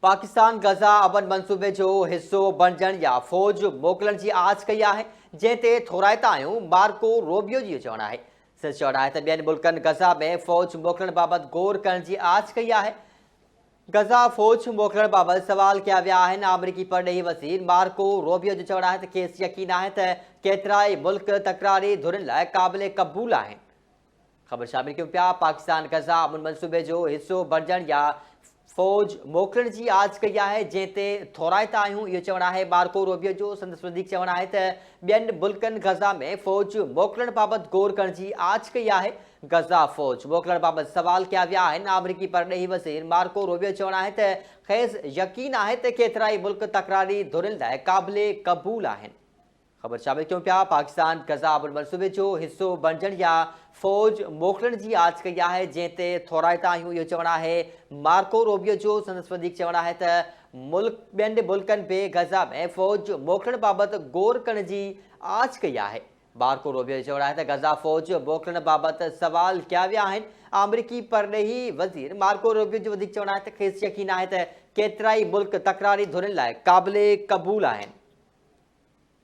पाकिस्तान गज़ा अमन मंसूबे जो हिस्सो बणजण या फ़ौज मोकिलण जी आछ कई आहे, जंहिं ते थोराइता आहियूं मार्को रूबियो जी चवणु आहे। सच चवणु आहे त ॿियनि मुल्कनि गज़ा में फ़ौज मोकिलण बाबति गौर करण जी आछ कई आहे। गज़ा फ़ौज मोकिलण बाबति सवाल कया विया आहिनि। अमरीकी परॾेही वज़ीर मार्को रूबियो जो चवणु आहे त खेसि यकीन आहे त केतिराई मुल्क तकरारी धुरनि लाइ क़ाबिल क़बूल आहिनि। ख़बर शामिल कयूं पिया। पाकिस्तान गज़ा अमन मंसूबे जो हिस्सो बणजण या फ़ौज मोकिलण जी आछ कई आहे, जंहिं ते थोराइता आहियूं, इहो चवणु आहे मार्को रूबियो जो। संदसि वधीक चवणु आहे त ॿियनि मुल्कनि गज़ा में फ़ौज मोकिलण बाबति गौर करण जी आछ कई आहे। गज़ा फ़ौज मोकिलण बाबति सवाल कया विया आहिनि। अमरीकी परॾेही वज़ीर मार्को रूबियो चवणु आहे त खेसि यकीन आहे त केतिराई मुल्क तकरारी धुरनि लाइ क़ाबिल क़बूल आहिनि। ख़बर शामिल कयूं पिया। पाकिस्तान गज़ा अमन मंसूबे जो हिस्सो बणजण या फ़ौज मोकिलण जी आछ कई आहे, जंहिं ते थोराइता आहियूं, इहो चवणु आहे मार्को रूबियो जो। संदसि वधीक चवणु आहे त ॿियनि मुल्कनि बि गज़ा में फ़ौज मोकिलण बाबति गौर करण जी आछ कई आहे। मार्को रूबियो जो चवणु आहे त गज़ा फ़ौज मोकिलण बाबति सवाल कया विया आहिनि। अमरीकी परॾेही वज़ीर मार्को रूबियो जो वधीक चवणु आहे त खेसि यकीन आहे त केतिराई मुल्क तकरारी धुरनि लाइ क़ाबिल क़बूल आहिनि।